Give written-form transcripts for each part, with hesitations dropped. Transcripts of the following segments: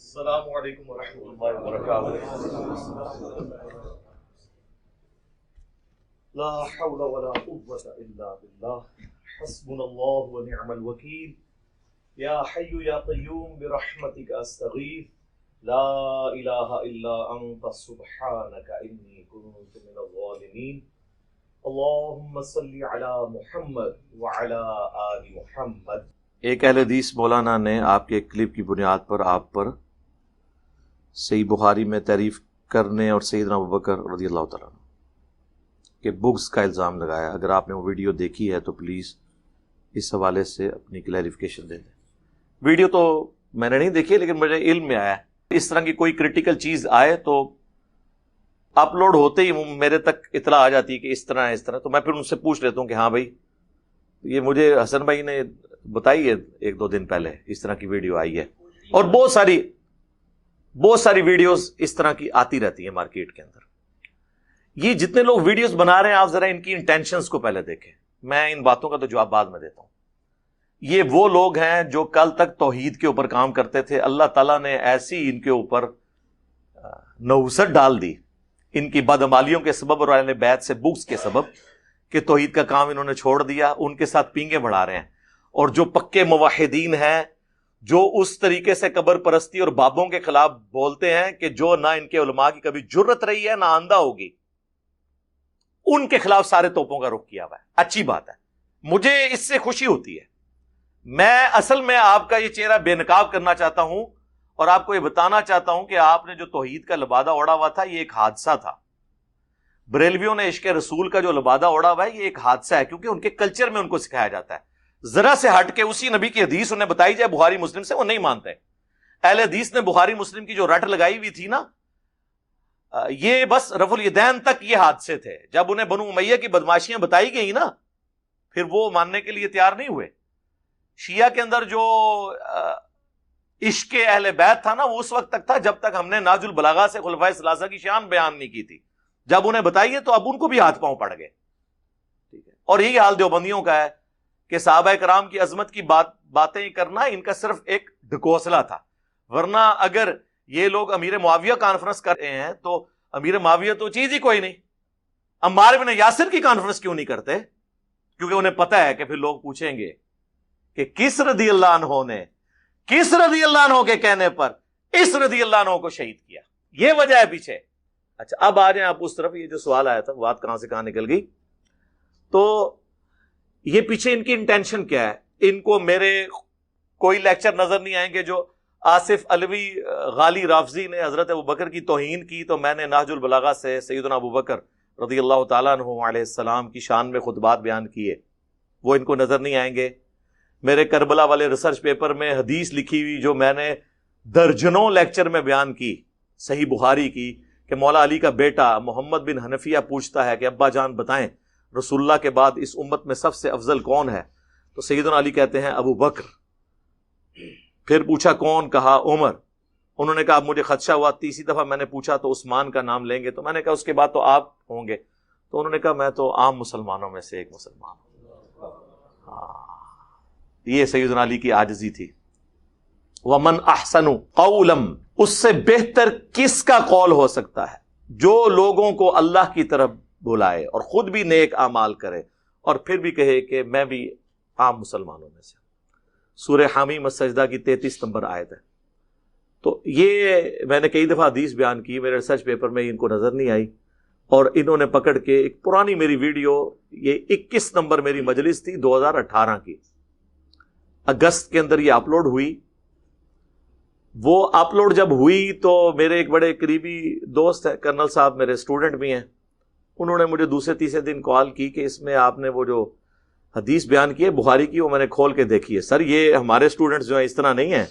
السلام علیکم ورحمۃ اللہ وبرکاتہ۔ لا حول ولا قوة الا باللہ، حسبنا اللہ ونعم الوکیل، یا حی یا قیوم برحمتک استغیث، لا الہ الا انت سبحانک انی کنت من الظالمین، اللہم صلی علی محمد وعلی آل محمد۔ ایک اہل حدیث مولانا نے آپ کے ایک کلپ کی بنیاد پر آپ پر صحیح بخاری میں تعریف کرنے اور سیدنا ابوبکر رضی اللہ تعالیٰ عنہ کے بغض کا الزام لگایا۔ اگر آپ نے وہ ویڈیو دیکھی ہے تو پلیز اس حوالے سے اپنی کلیریفیکیشن دے دیں۔ ویڈیو تو میں نے نہیں دیکھی لیکن مجھے علم میں آیا ہے اس طرح کی کوئی کریٹیکل چیز آئے تو اپلوڈ ہوتے ہی میرے تک اطلاع آ جاتی ہے کہ اس طرح تو میں پھر ان سے پوچھ لیتا ہوں کہ ہاں بھائی یہ مجھے حسن بھائی نے بتائی ہے ایک دو دن پہلے اس طرح کی ویڈیو آئی ہے، اور بہت ساری ویڈیوز اس طرح کی آتی رہتی ہیں مارکیٹ کے اندر۔ یہ جتنے لوگ ویڈیوز بنا رہے ہیں آپ ذرا ان کی انٹینشنز کو پہلے دیکھیں، میں ان باتوں کا تو جواب بعد میں دیتا ہوں۔ یہ وہ لوگ ہیں جو کل تک توحید کے اوپر کام کرتے تھے، اللہ تعالیٰ نے ایسی ان کے اوپر نحوست ڈال دی ان کی بدعمالیوں کے سبب اور اہل بیت سے بغض کے سبب کہ توحید کا کام انہوں نے چھوڑ دیا، ان کے ساتھ پینگیں بڑھا رہے ہیں۔ اور جو پکے موحدین ہیں جو اس طریقے سے قبر پرستی اور بابوں کے خلاف بولتے ہیں کہ جو نہ ان کے علماء کی کبھی جرت رہی ہے نہ آندہ ہوگی، ان کے خلاف سارے توپوں کا رخ کیا ہوا ہے۔ اچھی بات ہے، مجھے اس سے خوشی ہوتی ہے۔ میں اصل میں آپ کا یہ چہرہ بے نقاب کرنا چاہتا ہوں اور آپ کو یہ بتانا چاہتا ہوں کہ آپ نے جو توحید کا لبادہ اوڑا ہوا تھا یہ ایک حادثہ تھا۔ بریلویوں نے عشق رسول کا جو لبادہ اوڑا ہوا ہے یہ ایک حادثہ ہے، کیونکہ ان کے کلچر میں ان کو سکھایا جاتا ہے۔ ذرا سے ہٹ کے اسی نبی کی حدیث انہیں بتائی جائے بخاری مسلم سے، وہ نہیں مانتے۔ اہل حدیث نے بخاری مسلم کی جو رٹ لگائی ہوئی تھی نا، یہ بس رفع الیدین تک یہ حادثے تھے۔ جب انہیں بنو امیہ کی بدماشیاں بتائی گئی نا پھر وہ ماننے کے لیے تیار نہیں ہوئے۔ شیعہ کے اندر جو عشق اہل بیت تھا نا وہ اس وقت تک تھا جب تک ہم نے ناج البلاغہ سے خلفائے ثلاثہ کی شان بیان نہیں کی تھی۔ جب انہیں بتائیے تو اب ان کو بھی ہاتھ پاؤں پڑ گئے، ٹھیک ہے۔ اور یہی حال دیوبندیوں کا ہے کہ صحابہ کرام کی عظمت کی باتیں کرنا ان کا صرف ایک ڈھکوسلا تھا، ورنہ اگر یہ لوگ امیر معاویہ کانفرنس کر رہے ہیں تو امیر معاویہ تو چیز ہی کوئی نہیں۔ عمار بن یاسر کی کانفرنس کیوں نہیں کرتے؟ کیونکہ انہیں پتا ہے کہ پھر لوگ پوچھیں گے کہ کس رضی اللہ عنہ نے کس رضی اللہ عنہ کے کہنے پر اس رضی اللہ عنہ کو شہید کیا، یہ وجہ ہے پیچھے۔ اچھا اب آ جائیں آپ اس طرف، یہ جو سوال آیا تھا بات کہاں سے کہاں نکل گئی۔ تو یہ پیچھے ان کی انٹینشن کیا ہے؟ ان کو میرے کوئی لیکچر نظر نہیں آئیں گے جو آصف علوی غالی رافضی نے حضرت ابوبکر کی توہین کی تو میں نے نہج البلاغہ سے سیدنا ابوبکر رضی اللہ تعالیٰ عنہ علیہ السلام کی شان میں خطبات بیان کیے، وہ ان کو نظر نہیں آئیں گے۔ میرے کربلا والے ریسرچ پیپر میں حدیث لکھی ہوئی جو میں نے درجنوں لیکچر میں بیان کی صحیح بخاری کی کہ مولا علی کا بیٹا محمد بن حنفیہ پوچھتا ہے کہ ابا جان بتائیں رسول اللہ کے بعد اس امت میں سب سے افضل کون ہے؟ تو سیدنا علی کہتے ہیں ابو بکر۔ پھر پوچھا کون؟ کہا عمر۔ انہوں نے کہا اب مجھے خدشہ ہوا، تیسری دفعہ میں نے پوچھا تو عثمان کا نام لیں گے، تو میں نے کہا اس کے بعد تو آپ ہوں گے، تو انہوں نے کہا میں تو عام مسلمانوں میں سے ایک مسلمان ہوں۔ یہ سیدنا علی کی عاجزی تھی۔ وَمَنْ أَحْسَنُ قَوْلًا، اس سے بہتر کس کا قول ہو سکتا ہے جو لوگوں کو اللہ کی طرف بلائے اور خود بھی نیک اعمال کرے اور پھر بھی کہے کہ میں بھی عام مسلمانوں میں سے۔ سورہ حامیم السجدہ کی 33 نمبر آیت ہے۔ تو یہ میں نے کئی دفعہ حدیث بیان کی، میرے ریسرچ پیپر میں ان کو نظر نہیں آئی، اور انہوں نے پکڑ کے ایک پرانی میری ویڈیو، یہ 21 نمبر میری مجلس تھی 2018 کی، اگست کے اندر یہ اپلوڈ ہوئی۔ وہ اپلوڈ جب ہوئی تو میرے ایک بڑے قریبی دوست ہیں، کرنل صاحب میرے اسٹوڈنٹ بھی ہیں، انہوں نے مجھے دوسرے تیسرے دن کال کی کہ اس میں آپ نے وہ جو حدیث بیان کی ہے بخاری کی وہ میں نے کھول کے دیکھی ہے۔ سر یہ ہمارے اسٹوڈنٹس جو ہیں اس طرح نہیں ہیں،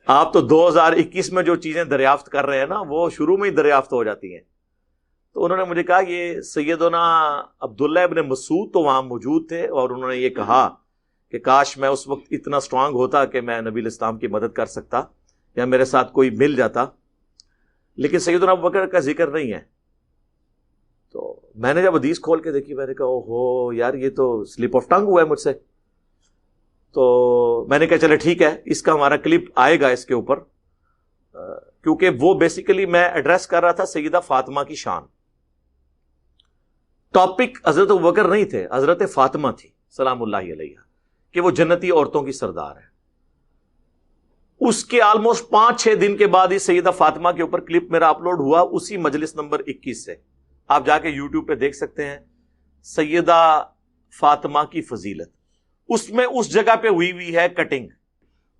آپ تو 2021 میں جو چیزیں دریافت کر رہے ہیں نا وہ شروع میں ہی دریافت ہو جاتی ہیں۔ تو انہوں نے مجھے کہا یہ سیدنا عبداللہ ابن مسعود تو وہاں موجود تھے اور انہوں نے یہ کہا کہ کاش میں اس وقت اتنا سٹرانگ ہوتا کہ میں نبی الاسلام کی مدد کر سکتا یا میرے ساتھ کوئی مل جاتا، لیکن سیدنا ابوبکر کا ذکر نہیں ہے۔ تو میں نے جب حدیث کھول کے دیکھی میں نے کہا اوہو یار یہ تو سلپ آف ٹنگ ہوا ہے مجھ سے۔ تو میں نے کہا چلے ٹھیک ہے، اس کا ہمارا کلپ آئے گا اس کے اوپر، کیونکہ وہ بیسیکلی میں ایڈریس کر رہا تھا سیدہ فاطمہ کی شان. ٹاپک حضرت ابوبکر نہیں تھے، حضرت فاطمہ تھی سلام اللہ علیہ، کہ وہ جنتی عورتوں کی سردار ہے. اس کے آلموسٹ 5-6 دن کے بعد ہی سیدہ فاطمہ کے اوپر کلپ میرا اپلوڈ ہوا، اسی مجلس نمبر 21 سے. آپ جا کے یوٹیوب پہ دیکھ سکتے ہیں، سیدہ فاطمہ کی فضیلت. اس میں اس جگہ پہ ہوئی ہے کٹنگ.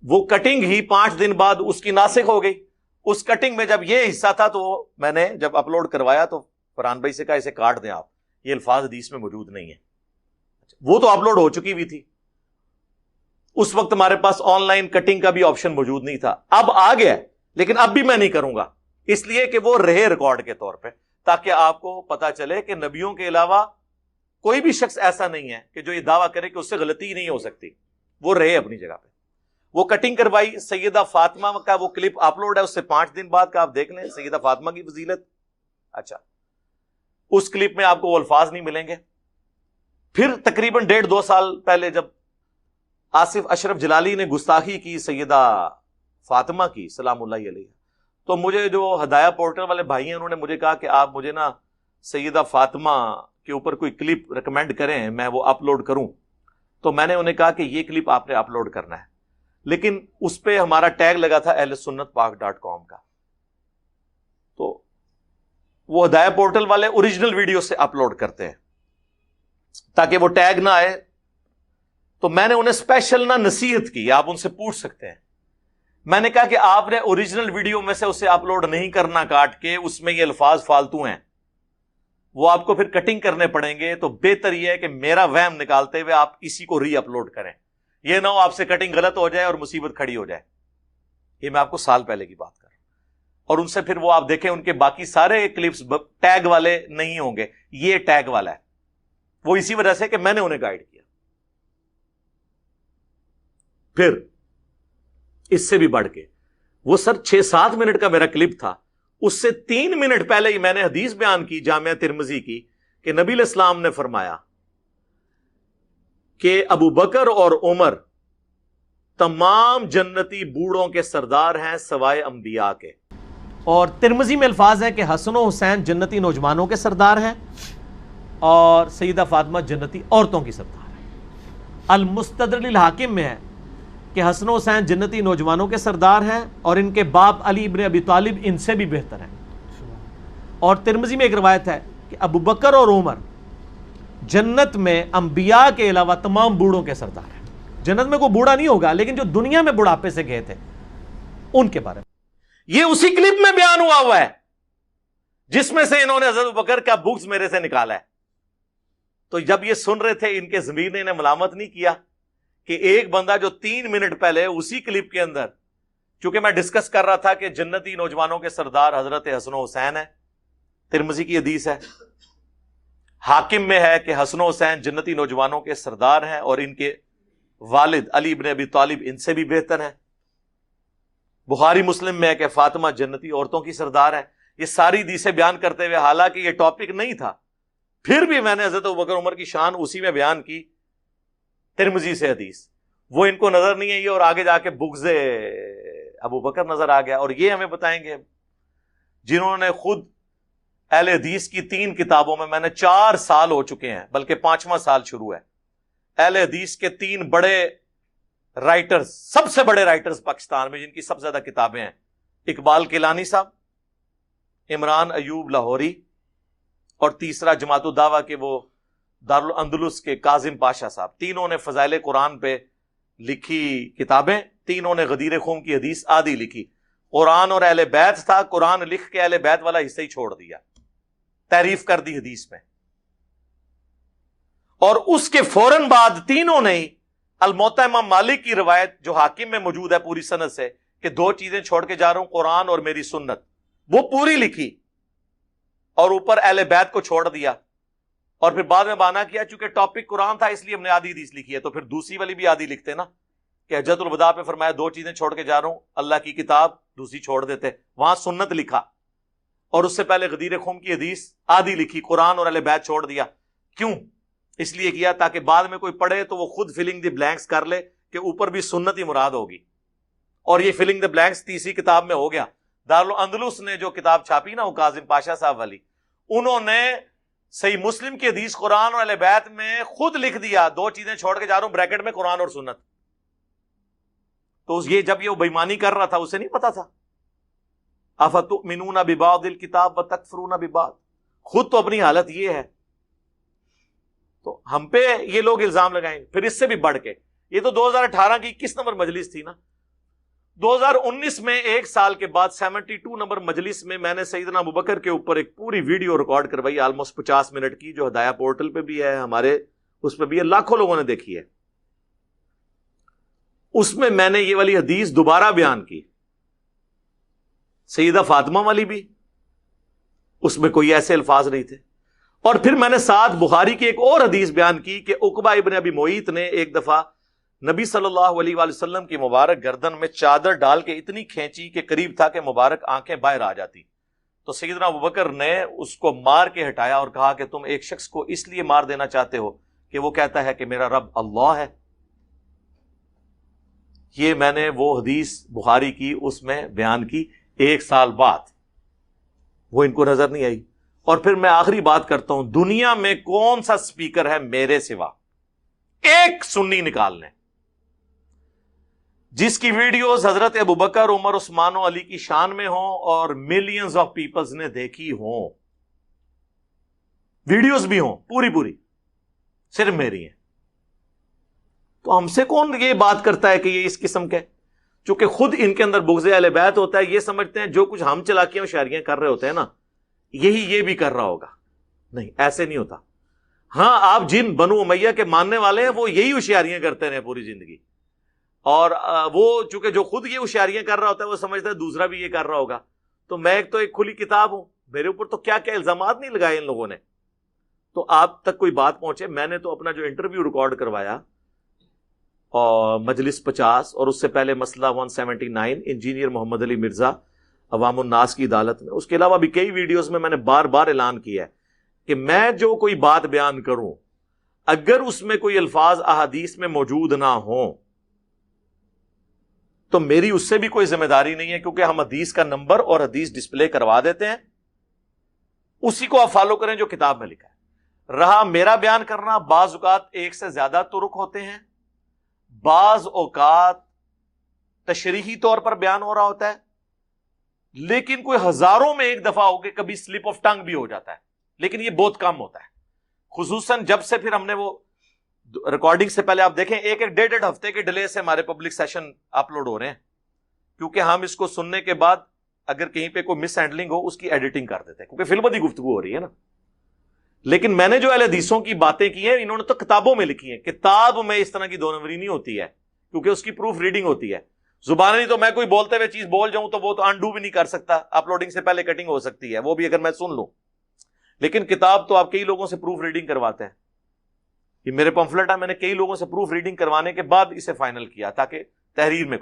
وہ کٹنگ ہی 5 دن بعد اس کی ناسخ ہو گئی. اس کٹنگ میں جب یہ حصہ تھا تو میں نے جب اپلوڈ کروایا تو فرحان بھائی سے کہا اسے کاٹ دیں آپ، یہ الفاظ حدیث میں موجود نہیں ہیں. وہ تو اپلوڈ ہو چکی ہوئی تھی. اس وقت ہمارے پاس آن لائن کٹنگ کا بھی آپشن موجود نہیں تھا. اب آ گیا، لیکن اب بھی میں نہیں کروں گا، اس لیے کہ وہ رہے ریکارڈ کے طور پہ، تاکہ آپ کو پتا چلے کہ نبیوں کے علاوہ کوئی بھی شخص ایسا نہیں ہے کہ جو یہ دعویٰ کرے کہ اس سے غلطی ہی نہیں ہو سکتی. وہ رہے اپنی جگہ پہ. وہ کٹنگ کروائی سیدہ فاطمہ کا، وہ کلپ اپلوڈ ہے اس سے 5 دن بعد کا، آپ دیکھ لیں سیدہ فاطمہ کی فضیلت. اچھا، اس کلپ میں آپ کو وہ الفاظ نہیں ملیں گے. پھر تقریباً 1.5-2 سال پہلے جب آصف اشرف جلالی نے گستاخی کی سیدہ فاطمہ کی سلام اللہ علیہ، تو مجھے جو ہدایہ پورٹل والے بھائی ہیں انہوں نے مجھے کہا کہ آپ مجھے نا سیدہ فاطمہ کے اوپر کوئی کلپ ریکمینڈ کریں، میں وہ اپلوڈ کروں. تو میں نے انہیں کہا کہ یہ کلپ آپ نے اپلوڈ کرنا ہے، لیکن اس پہ ہمارا ٹیگ لگا تھا ahlsunnatpak.com کا. تو وہ ہدایہ پورٹل والے اوریجنل ویڈیو سے اپلوڈ کرتے ہیں تاکہ وہ ٹیگ نہ آئے. تو میں نے انہیں اسپیشل نہ نصیحت کی، آپ ان سے پوچھ سکتے ہیں. میں نے کہا کہ آپ نے اوریجنل ویڈیو میں سے اسے اپلوڈ نہیں کرنا کاٹ کے، اس میں یہ الفاظ فالتو ہیں، وہ آپ کو پھر کٹنگ کرنے پڑیں گے. تو بہتر یہ ہے کہ میرا وہم نکالتے ہوئے آپ اسی کو ری اپلوڈ کریں. یہ نہ ہو آپ سے کٹنگ غلط ہو جائے اور مصیبت کھڑی ہو جائے. یہ میں آپ کو سال پہلے کی بات کر رہا ہوں. اور ان سے پھر وہ آپ دیکھیں ان کے باقی سارے کلپس ٹیگ والے نہیں ہوں گے، یہ ٹیگ والا ہے. وہ اسی وجہ سے کہ میں نے انہیں گائیڈ کیا. پھر اس سے بھی بڑھ کے وہ سر 6-7 منٹ کا میرا کلپ تھا، اس سے 3 منٹ پہلے ہی میں نے حدیث بیان کی جامعہ ترمذی کی کہ نبی علیہ السلام نے فرمایا کہ ابو بکر اور عمر تمام جنتی بوڑھوں کے سردار ہیں سوائے انبیاء کے. اور ترمذی میں الفاظ ہیں کہ حسن و حسین جنتی نوجوانوں کے سردار ہیں اور سیدہ فاطمہ جنتی عورتوں کی سردار ہیں. المستدرک الحاکم میں ہے کہ حسن و حسین جنتی نوجوانوں کے سردار ہیں اور ان کے باپ علی ابن ابی طالب ان سے بھی بہتر ہیں. اور ترمذی میں ایک روایت ہے کہ ابو بکر اور عمر جنت میں انبیاء کے علاوہ تمام بوڑھوں کے سردار ہیں. جنت میں کوئی بوڑھا نہیں ہوگا، لیکن جو دنیا میں بڑھاپے سے گئے تھے ان کے بارے میں یہ اسی کلپ میں بیان ہوا ہے جس میں سے انہوں نے حضرت ابو بکر کا بکس میرے سے نکالا ہے. تو جب یہ سن رہے تھے ان کے ضمیر نے انہیں ملامت نہیں کیا کہ ایک بندہ جو 3 منٹ پہلے اسی کلپ کے اندر، چونکہ میں ڈسکس کر رہا تھا کہ جنتی نوجوانوں کے سردار حضرت حسن و حسین ہے، ترمذی کی حدیث ہے، حاکم میں ہے کہ حسن و حسین جنتی نوجوانوں کے سردار ہیں اور ان کے والد علی ابن ابی طالب ان سے بھی بہتر ہیں، بخاری مسلم میں ہے کہ فاطمہ جنتی عورتوں کی سردار ہے. یہ ساری حدیثیں بیان کرتے ہوئے، حالانکہ یہ ٹاپک نہیں تھا، پھر بھی میں نے حضرت ابوبکر عمر کی شان اسی میں بیان کی ترمذی سے حدیث. وہ ان کو نظر نہیں آئی اور آگے جا کے بغض ابو بکر نظر آ گیا. اور یہ ہمیں بتائیں گے جنہوں نے خود اہل حدیث کی 3 کتابوں میں نے 4 سال ہو چکے ہیں، بلکہ 5واں سال شروع ہے. اہل حدیث کے 3 بڑے رائٹرز، سب سے بڑے رائٹرز پاکستان میں جن کی سب سے زیادہ کتابیں ہیں، اقبال کیلانی صاحب، عمران ایوب لاہوری، اور تیسرا جماعت الدعوہ کے وہ دارالاندلس کے کاظم پاشا صاحب. تینوں نے فضائل قرآن پہ لکھی کتابیں، تینوں نے غدیر خون کی حدیث آدھی لکھی. قرآن اور اہل بیت تھا، قرآن لکھ کے اہل بیت والا حصہ ہی چھوڑ دیا، تعریف کر دی حدیث میں. اور اس کے فوراً بعد تینوں نے الموطا امام مالک کی روایت جو حاکم میں موجود ہے پوری سند سے کہ 2 چیزیں چھوڑ کے جا رہا ہوں، قرآن اور میری سنت، وہ پوری لکھی اور اوپر اہل بیت کو چھوڑ دیا. اور پھر بعد میں بہانہ کیا چونکہ ٹاپک قرآن تھا اس لیے ہم نے آدھی حدیث لکھی ہے، تو پھر دوسری والی بھی آدھی لکھتے نا کہ حجۃ الوداع پہ فرمایا 2 چیزیں چھوڑ کے جا رہا ہوں، اللہ کی کتاب، دوسری چھوڑ دیتے، وہاں سنت لکھا. اور اس سے پہلے غدیر خم کی حدیث آدھی لکھی، قرآن اور اہل بیت چھوڑ دیا. کیوں؟ اس لیے کیا تاکہ بعد میں کوئی پڑھے تو وہ خود فلنگ دی بلینکس کر لے کہ اوپر بھی سنت ہی مراد ہوگی. اور یہ فلنگ دی بلینکس تیسری کتاب میں ہو گیا. دارالأندلس نے جو کتاب چھاپی نا وہ کاظم پاشا صاحب والی، انہوں نے صحیح مسلم کی حدیث قرآن اور اہل بیت میں خود لکھ دیا، دو چیزیں چھوڑ کے جا رہا ہوں بریکٹ میں قرآن اور سنت. تو یہ جب یہ بےمانی کر رہا تھا اسے نہیں پتا تھا. افتؤمنون ببعض الکتاب وتکفرون ببعض، خود تو اپنی حالت یہ ہے، تو ہم پہ یہ لوگ الزام لگائیں. پھر اس سے بھی بڑھ کے یہ تو 2018 کی 21 نمبر مجلس تھی نا، 2019 میں ایک سال کے بعد 72 نمبر مجلس میں نے سیدنا ابوبکر کے اوپر ایک پوری ویڈیو ریکارڈ کروائی آلموسٹ 50 منٹ کی، جو ہدایہ پورٹل پہ بھی ہے، ہمارے اس پہ بھی ہے، لاکھوں لوگوں نے دیکھی ہے. اس میں نے یہ والی حدیث دوبارہ بیان کی، سیدہ فاطمہ والی بھی، اس میں کوئی ایسے الفاظ نہیں تھے. اور پھر میں نے ساتھ بخاری کی ایک اور حدیث بیان کی کہ عقبہ ابن ابی معیط نے ایک دفعہ نبی صلی اللہ علیہ وآلہ وسلم کی مبارک گردن میں چادر ڈال کے اتنی کھینچی کہ قریب تھا کہ مبارک آنکھیں باہر آ جاتی. تو سیدنا ابوبکر نے اس کو مار کے ہٹایا اور کہا کہ تم ایک شخص کو اس لیے مار دینا چاہتے ہو کہ وہ کہتا ہے کہ میرا رب اللہ ہے. یہ میں نے وہ حدیث بخاری کی اس میں بیان کی ایک سال بعد، وہ ان کو نظر نہیں آئی. اور پھر میں آخری بات کرتا ہوں، دنیا میں کون سا سپیکر ہے میرے سوا، ایک سنی نکال لیں جس کی ویڈیوز حضرت ابوبکر، عمر، عثمان و علی کی شان میں ہوں اور ملینز آف پیپلز نے دیکھی ہوں، ویڈیوز بھی ہوں پوری، صرف میری ہیں. تو ہم سے کون یہ بات کرتا ہے کہ یہ اس قسم کے، چونکہ خود ان کے اندر بغض اہل بیت ہوتا ہے، یہ سمجھتے ہیں جو کچھ ہم چلاکیاں و شاعریاں کر رہے ہوتے ہیں نا، یہی یہ بھی کر رہا ہوگا. نہیں، ایسے نہیں ہوتا. ہاں، آپ جن بنو امیہ کے ماننے والے ہیں وہ یہی ہوشیاریاں کرتے رہے پوری زندگی، اور وہ چونکہ جو خود یہ ہوشیاریاں کر رہا ہوتا ہے وہ سمجھتا ہے دوسرا بھی یہ کر رہا ہوگا. تو میں ایک کھلی کتاب ہوں، میرے اوپر تو کیا کیا الزامات نہیں لگائے ان لوگوں نے. تو آپ تک کوئی بات پہنچے. میں نے تو اپنا جو انٹرویو ریکارڈ کروایا اور مجلس 50 اور اس سے پہلے مسئلہ 179 انجینئر محمد علی مرزا عوام الناس کی عدالت میں، اس کے علاوہ بھی کئی ویڈیوز میں نے بار بار اعلان کیا ہے کہ میں جو کوئی بات بیان کروں اگر اس میں کوئی الفاظ احادیث میں موجود نہ ہوں تو میری اس سے بھی کوئی ذمہ داری نہیں ہے، کیونکہ ہم حدیث کا نمبر اور حدیث ڈسپلے کروا دیتے ہیں، اسی کو آپ فالو کریں جو کتاب میں لکھا ہے. رہا میرا بیان کرنا، بعض اوقات ایک سے زیادہ طرق ہوتے ہیں، بعض اوقات تشریحی طور پر بیان ہو رہا ہوتا ہے، لیکن کوئی ہزاروں میں ایک دفعہ ہو کے کبھی سلپ آف ٹنگ بھی ہو جاتا ہے، لیکن یہ بہت کم ہوتا ہے. خصوصاً جب سے پھر ہم نے وہ ریکارڈنگ سے پہلے آپ دیکھیں ایک 1.5 ہفتے کے ڈیلے سے ہمارے پبلک سیشن اپلوڈ ہو رہے ہیں، کیونکہ ہم اس کو سننے کے بعد اگر کہیں پہ کوئی مس ہینڈلنگ ہو اس کی ایڈیٹنگ کر دیتے ہیں، کیونکہ فی البدی گفتگو ہو رہی ہے نا. لیکن میں نے جو اہل حدیثوں کی باتیں کی ہیں انہوں نے تو کتابوں میں لکھی ہیں. کتاب میں اس طرح کی دو نمبری نہیں ہوتی ہے، کیونکہ اس کی پروف ریڈنگ ہوتی ہے. زبانی تو میں کوئی بولتے ہوئے چیز بول جاؤں تو وہ تو انڈو بھی نہیں کر سکتا، اپلوڈنگ سے پہلے کٹنگ ہو سکتی ہے، وہ بھی اگر میں سن لوں. لیکن کتاب تو آپ کئی لوگوں سے پروف ریڈنگ کرواتے ہیں. یہ میرے پمفلٹ ہے، میں نے کئی لوگوں سے پروف ریڈنگ کروانے کے بعد اسے فائنل کیا تاکہ تحریر میں.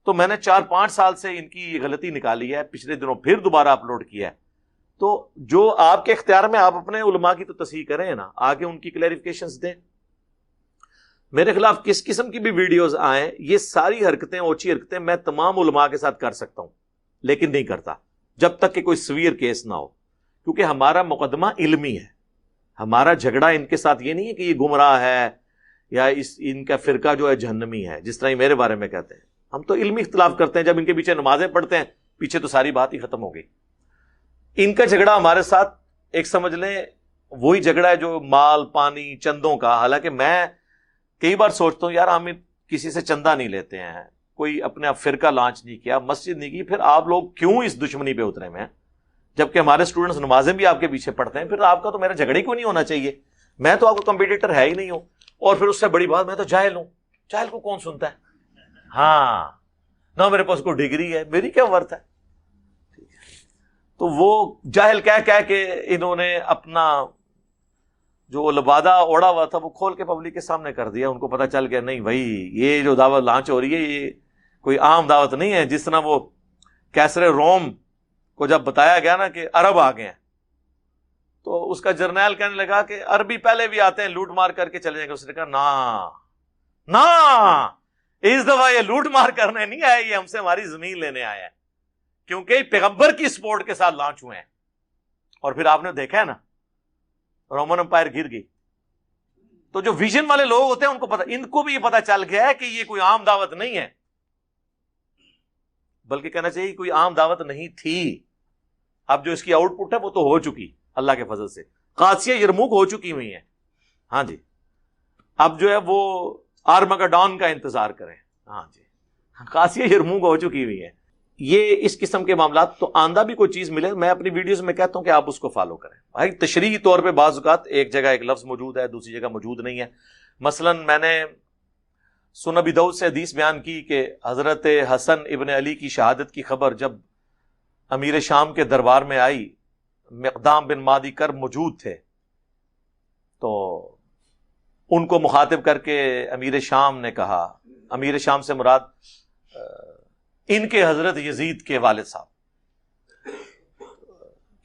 تو میں نے 4-5 سال سے ان کی غلطی نکالی ہے، پچھلے دنوں پھر دوبارہ اپلوڈ کیا ہے. تو جو آپ کے اختیار میں، آپ اپنے علماء کی تو تصحیح کریں نا، آگے ان کی کلیریفیکیشنز دیں. میرے خلاف کس قسم کی بھی ویڈیوز آئیں، یہ ساری حرکتیں، اوچھی حرکتیں میں تمام علماء کے ساتھ کر سکتا ہوں، لیکن نہیں کرتا جب تک کہ کوئی سویر کیس نہ ہو، کیونکہ ہمارا مقدمہ علمی ہے. ہمارا جھگڑا ان کے ساتھ یہ نہیں ہے کہ یہ گمراہ ہے یا ان کا فرقہ جو ہے جہنمی ہے، جس طرح یہ میرے بارے میں کہتے ہیں. ہم تو علمی اختلاف کرتے ہیں، جب ان کے پیچھے نمازیں پڑھتے ہیں پیچھے تو ساری بات ہی ختم ہو گئی. ان کا جھگڑا ہمارے ساتھ ایک سمجھ لیں وہی جھگڑا ہے جو مال پانی چندوں کا. حالانکہ میں کئی بار سوچتا ہوں یار ہم کسی سے چندہ نہیں لیتے ہیں، کوئی اپنے فرقہ لانچ نہیں کیا، مسجد نہیں کی، پھر آپ لوگ کیوں اس دشمنی پہ اترے میں؟ جبکہ ہمارے اسٹوڈنٹس نمازیں بھی آپ کے پیچھے پڑھتے ہیں، پھر آپ کا تو میرا جھگڑے کیوں نہیں ہونا چاہیے؟ میں تو آپ کو کمپیٹیٹر ہے ہی نہیں ہوں. اور پھر اس سے بڑی بات میں تو جاہل ہوں. جاہل کو کون سنتا ہے؟ ہاں، نہ میرے پاس کوئی ڈگری ہے، میری کیا ورتھ ہے؟ تو وہ جاہل کہہ کے انہوں نے اپنا جو لبادہ اوڑا ہوا تھا وہ کھول کے پبلک کے سامنے کر دیا. ان کو پتا چل گیا نہیں بھائی یہ جو دعوت لانچ ہو رہی ہے یہ کوئی عام دعوت نہیں ہے. جس طرح وہ کیسر روم کو جب بتایا گیا نا کہ عرب آ گئے ہیں تو اس کا جرنیل کہنے لگا کہ عربی پہلے بھی آتے ہیں، لوٹ مار کر کے چلے جائیں گے. اس نے کہا نا اس دفعہ یہ لوٹ مار کرنے نہیں آئے، یہ ہم سے ہماری زمین لینے آئے ہیں، کیونکہ پیغمبر کی سپورٹ کے ساتھ لانچ ہوئے ہیں. اور پھر آپ نے دیکھا ہے نا رومن امپائر گر گئی. تو جو ویژن والے لوگ ہوتے ہیں ان کو پتا، ان کو بھی یہ پتا چل گیا ہے کہ یہ کوئی عام دعوت نہیں ہے، بلکہ کہنا چاہیے کوئی عام دعوت نہیں تھی. اب جو اس کی آؤٹ پٹ ہے وہ تو ہو چکی اللہ کے فضل سے. قادسیہ یرموک ہو چکی ہوئی ہیں. ہاں جی، اب جو ہے وہ آرمگڈون کا انتظار کریں. ہاں جی، قادسیہ یرموک ہو چکی ہوئی ہے. یہ اس قسم کے معاملات تو آندہ بھی کوئی چیز ملے، میں اپنی ویڈیوز میں کہتا ہوں کہ آپ اس کو فالو کریں. بھائی تشریحی طور پہ بعض اوقات ایک جگہ ایک لفظ موجود ہے، دوسری جگہ موجود نہیں ہے. مثلا میں نے سنن ابی داؤد سے حدیث بیان کی کہ حضرت حسن ابن علی کی شہادت کی خبر جب امیر شام کے دربار میں آئی، مقدام بن مادی کرب موجود تھے، تو ان کو مخاطب کر کے امیر شام نے کہا، امیر شام سے مراد ان کے حضرت یزید کے والد صاحب،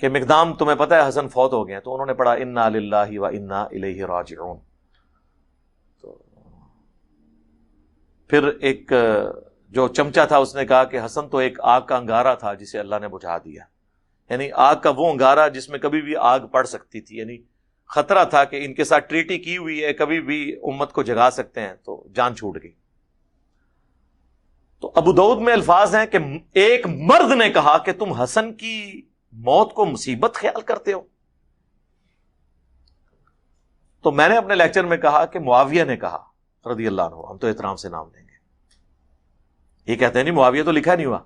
کہ مقدام تمہیں پتہ ہے حسن فوت ہو گئے. تو انہوں نے پڑھا انا للہ و انا الیہ راجعون. تو پھر ایک جو چمچا تھا اس نے کہا کہ حسن تو ایک آگ کا انگارہ تھا جسے اللہ نے بجھا دیا. یعنی آگ کا وہ انگارہ جس میں کبھی بھی آگ پڑ سکتی تھی، یعنی خطرہ تھا کہ ان کے ساتھ ٹریٹی کی ہوئی ہے، کبھی بھی امت کو جگا سکتے ہیں، تو جان چھوٹ گئی. تو ابو داؤد میں الفاظ ہیں کہ ایک مرد نے کہا کہ تم حسن کی موت کو مصیبت خیال کرتے ہو. تو میں نے اپنے لیکچر میں کہا کہ معاویہ نے کہا رضی اللہ عنہ، ہم تو احترام سے نام لیں گے. یہ کہتے ہیں نہیں معاویہ تو لکھا نہیں ہوا،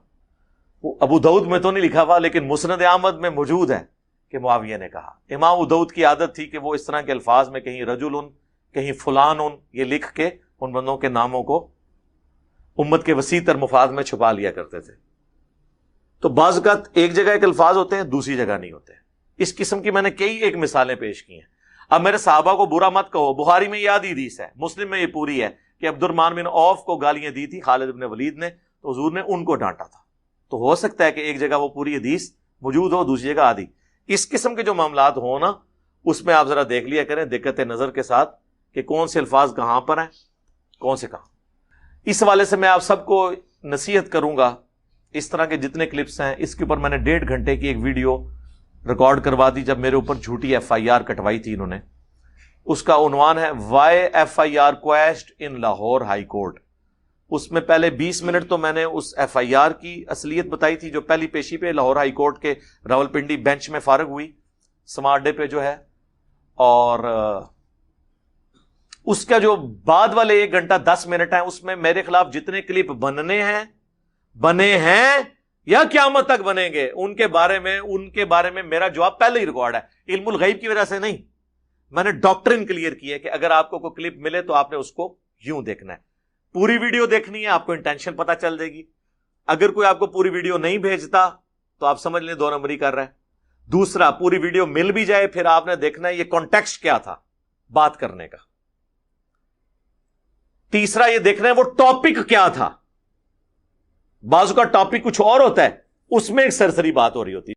وہ ابو داؤد میں تو نہیں لکھا ہوا، لیکن مسند احمد میں موجود ہے کہ معاویہ نے کہا. امام ابو داؤد کی عادت تھی کہ وہ اس طرح کے الفاظ میں کہیں رجل، کہیں فلان یہ لکھ کے ان بندوں کے ناموں کو امت کے وسیع تر مفاد میں چھپا لیا کرتے تھے. تو بعض اوقات ایک جگہ ایک الفاظ ہوتے ہیں، دوسری جگہ نہیں ہوتے. اس قسم کی میں نے کئی ایک مثالیں پیش کی ہیں. اب میرے صحابہ کو برا مت کہو، بخاری میں یہ آدھی حدیث ہے، مسلم میں یہ پوری ہے کہ عبد الرحمن بن عوف کو گالیاں دی تھی خالد بن ولید نے، تو حضور نے ان کو ڈانٹا تھا. تو ہو سکتا ہے کہ ایک جگہ وہ پوری حدیث موجود ہو، دوسری جگہ آدھی. اس قسم کے جو معاملات ہوں نا، اس میں آپ ذرا دیکھ لیا کریں دقت نظر کے ساتھ کہ کون سے الفاظ کہاں پر ہیں، کون سے کہاں. اس حوالے سے میں آپ سب کو نصیحت کروں گا، اس طرح کے جتنے کلپس ہیں، اس کے اوپر میں نے 1.5 گھنٹے کی ایک ویڈیو ریکارڈ کروا دی جب میرے اوپر جھوٹی FIR کٹوائی تھی انہوں نے. اس کا عنوان ہے وائی FIR کویسٹ ان لاہور ہائی کورٹ. اس میں پہلے 20 منٹ تو میں نے اس FIR کی اصلیت بتائی تھی جو پہلی پیشی پہ لاہور ہائی کورٹ کے راولپنڈی بینچ میں فارغ ہوئی سمارٹ ڈے پہ جو ہے، اور اس کا جو بعد والے 1 گھنٹہ 10 منٹ ہیں اس میں میرے خلاف جتنے کلپ بنے ہیں یا قیامت تک بنیں گے، ان کے بارے میں میرا جواب پہلے ہی ریکارڈ ہے. علم الغیب کی وجہ سے نہیں، میں نے ڈاکٹرن کلیئر کی ہے کہ اگر آپ کو کوئی کلپ ملے تو آپ نے اس کو یوں دیکھنا ہے. پوری ویڈیو دیکھنی ہے، آپ کو انٹینشن پتہ چل جائے گی. اگر کوئی آپ کو پوری ویڈیو نہیں بھیجتا تو آپ سمجھ لیں 2 نمبری کر رہا ہے. دوسرا، پوری ویڈیو مل بھی جائے پھر آپ نے دیکھنا ہے یہ کانٹیکسٹ کیا تھا بات کرنے کا. تیسرا یہ دیکھنا ہے وہ ٹاپک کیا تھا. بعضوں کا ٹاپک کچھ اور ہوتا ہے، اس میں ایک سرسری بات ہو رہی ہوتی ہے.